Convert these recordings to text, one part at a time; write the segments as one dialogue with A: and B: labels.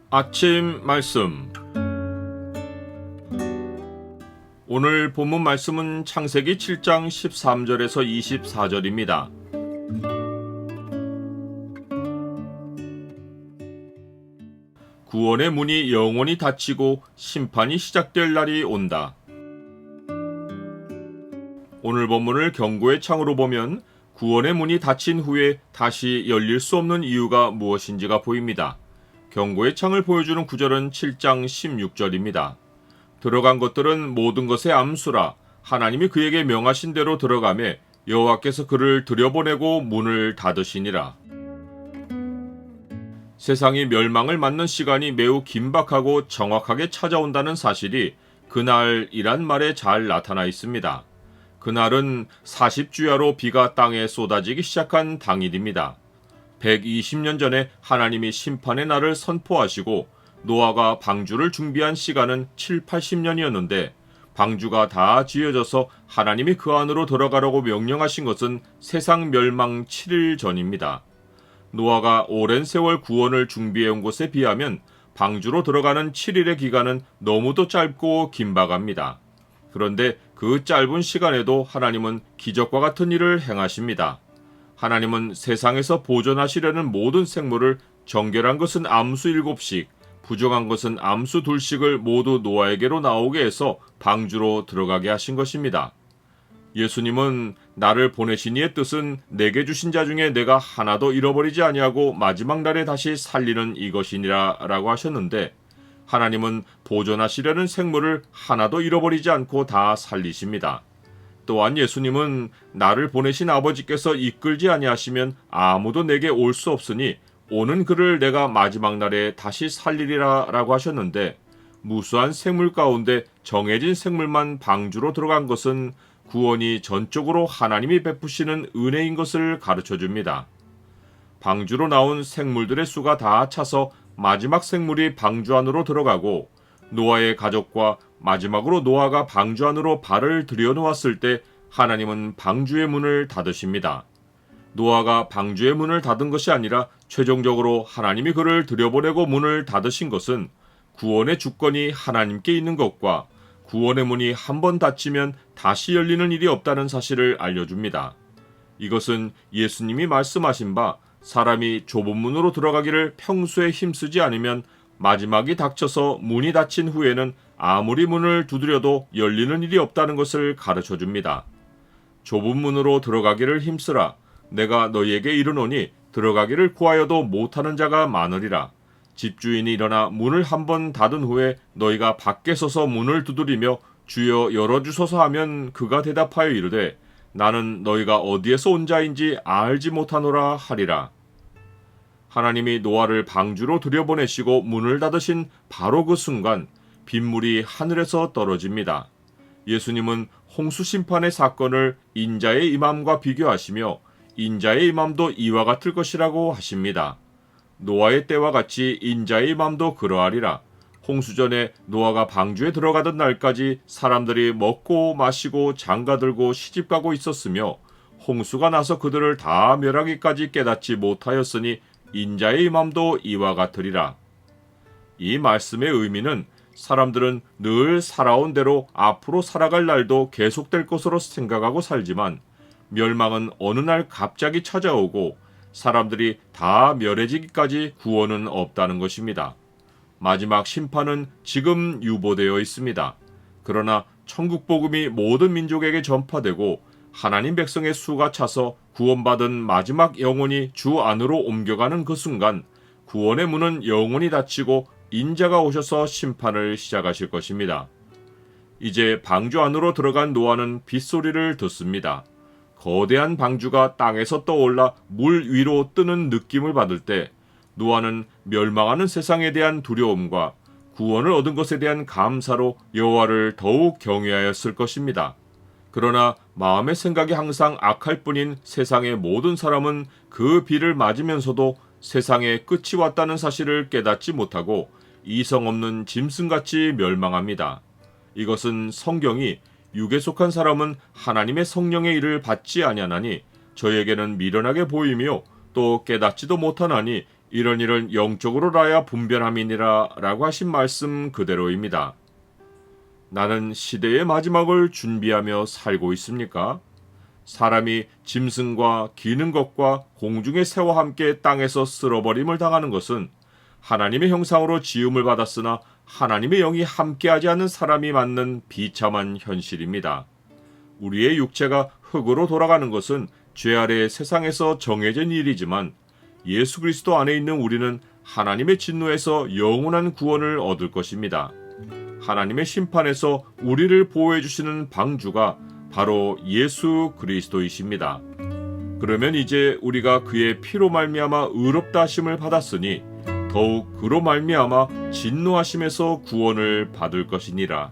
A: 아침 말씀. 오늘 본문 말씀은 창세기 7장 13절에서 24절입니다. 구원의 문이 영원히 닫히고 심판이 시작될 날이 온다. 오늘 본문을 경고의 창으로 보면 구원의 문이 닫힌 후에 다시 열릴 수 없는 이유가 무엇인지가 보입니다. 경고의 창을 보여주는 구절은 7장 16절입니다. 들어간 것들은 모든 것의 암수라 하나님이 그에게 명하신 대로 들어가매 여호와께서 그를 들여보내고 문을 닫으시니라. 세상이 멸망을 맞는 시간이 매우 긴박하고 정확하게 찾아온다는 사실이 그날이란 말에 잘 나타나 있습니다. 그날은 40주야로 비가 땅에 쏟아지기 시작한 당일입니다. 120년 전에 하나님이 심판의 날을 선포하시고 노아가 방주를 준비한 시간은 7, 80년이었는데 방주가 다 지어져서 하나님이 그 안으로 들어가라고 명령하신 것은 세상 멸망 7일 전입니다. 노아가 오랜 세월 구원을 준비해온 것에 비하면 방주로 들어가는 7일의 기간은 너무도 짧고 긴박합니다. 그런데 그 짧은 시간에도 하나님은 기적과 같은 일을 행하십니다. 하나님은 세상에서 보존하시려는 모든 생물을 정결한 것은 암수 7씩, 부정한 것은 암수 2씩을 모두 노아에게로 나오게 해서 방주로 들어가게 하신 것입니다. 예수님은 나를 보내신 이의 뜻은 내게 주신 자 중에 내가 하나도 잃어버리지 아니하고 마지막 날에 다시 살리는 이것이니라 라고 하셨는데 하나님은 보존하시려는 생물을 하나도 잃어버리지 않고 다 살리십니다. 또한 예수님은 나를 보내신 아버지께서 이끌지 아니하시면 아무도 내게 올 수 없으니 오는 그를 내가 마지막 날에 다시 살리리라 라고 하셨는데 무수한 생물 가운데 정해진 생물만 방주로 들어간 것은 구원이 전적으로 하나님이 베푸시는 은혜인 것을 가르쳐줍니다. 방주로 나온 생물들의 수가 다 차서 마지막 생물이 방주 안으로 들어가고 노아의 가족과 마지막으로 노아가 방주 안으로 발을 들여놓았을 때 하나님은 방주의 문을 닫으십니다. 노아가 방주의 문을 닫은 것이 아니라 최종적으로 하나님이 그를 들여보내고 문을 닫으신 것은 구원의 주권이 하나님께 있는 것과 구원의 문이 한 번 닫히면 다시 열리는 일이 없다는 사실을 알려줍니다. 이것은 예수님이 말씀하신 바 사람이 좁은 문으로 들어가기를 평소에 힘쓰지 않으면 마지막이 닥쳐서 문이 닫힌 후에는 아무리 문을 두드려도 열리는 일이 없다는 것을 가르쳐줍니다. 좁은 문으로 들어가기를 힘쓰라. 내가 너희에게 이르노니 들어가기를 구하여도 못하는 자가 많으리라. 집주인이 일어나 문을 한번 닫은 후에 너희가 밖에 서서 문을 두드리며 주여 열어주소서 하면 그가 대답하여 이르되 나는 너희가 어디에서 온 자인지 알지 못하노라 하리라. 하나님이 노아를 방주로 들여보내시고 문을 닫으신 바로 그 순간 빗물이 하늘에서 떨어집니다. 예수님은 홍수 심판의 사건을 인자의 임함과 비교하시며 인자의 임함도 이와 같을 것이라고 하십니다. 노아의 때와 같이 인자의 임함도 그러하리라. 홍수전에 노아가 방주에 들어가던 날까지 사람들이 먹고 마시고 장가들고 시집가고 있었으며 홍수가 나서 그들을 다 멸하기까지 깨닫지 못하였으니 인자의 임함도 이와 같으리라. 이 말씀의 의미는 사람들은 늘 살아온 대로 앞으로 살아갈 날도 계속될 것으로 생각하고 살지만 멸망은 어느 날 갑자기 찾아오고 사람들이 다 멸해지기까지 구원은 없다는 것입니다. 마지막 심판은 지금 유보되어 있습니다. 그러나 천국 복음이 모든 민족에게 전파되고 하나님 백성의 수가 차서 구원받은 마지막 영혼이 주 안으로 옮겨가는 그 순간 구원의 문은 영원히 닫히고 인자가 오셔서 심판을 시작하실 것입니다. 이제 방주 안으로 들어간 노아는 빗소리를 듣습니다. 거대한 방주가 땅에서 떠올라 물 위로 뜨는 느낌을 받을 때 노아는 멸망하는 세상에 대한 두려움과 구원을 얻은 것에 대한 감사로 여호와를 더욱 경외하였을 것입니다. 그러나 마음의 생각이 항상 악할 뿐인 세상의 모든 사람은 그 비를 맞으면서도 세상의 끝이 왔다는 사실을 깨닫지 못하고 이성 없는 짐승같이 멸망합니다. 이것은 성경이 육에 속한 사람은 하나님의 성령의 일을 받지 아니하나니 저에게는 미련하게 보이며 또 깨닫지도 못하나니 이런 일은 영적으로 라야 분별함이니라 라고 하신 말씀 그대로입니다. 나는 시대의 마지막을 준비하며 살고 있습니까? 사람이 짐승과 기는 것과 공중의 새와 함께 땅에서 쓸어버림을 당하는 것은 하나님의 형상으로 지음을 받았으나 하나님의 영이 함께하지 않는 사람이 맞는 비참한 현실입니다. 우리의 육체가 흙으로 돌아가는 것은 죄 아래의 세상에서 정해진 일이지만 예수 그리스도 안에 있는 우리는 하나님의 진노에서 영원한 구원을 얻을 것입니다. 하나님의 심판에서 우리를 보호해 주시는 방주가 바로 예수 그리스도이십니다. 그러면 이제 우리가 그의 피로 말미암아 의롭다 하심을 받았으니 더욱 그로 말미암아 진노하심에서 구원을 받을 것이니라.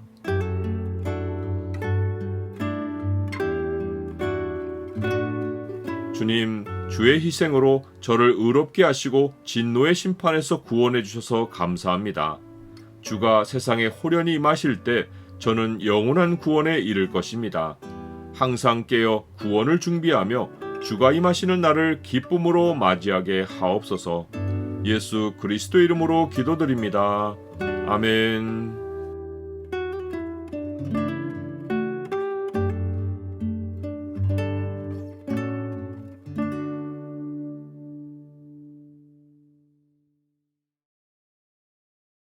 A: 주님, 주의 희생으로 저를 의롭게 하시고 진노의 심판에서 구원해 주셔서 감사합니다. 주가 세상에 호련히 임하실 때 저는 영원한 구원에 이를 것입니다. 항상 깨어 구원을 준비하며 주가 임하시는 날을 기쁨으로 맞이하게 하옵소서. 예수 그리스도 이름으로 기도드립니다. 아멘.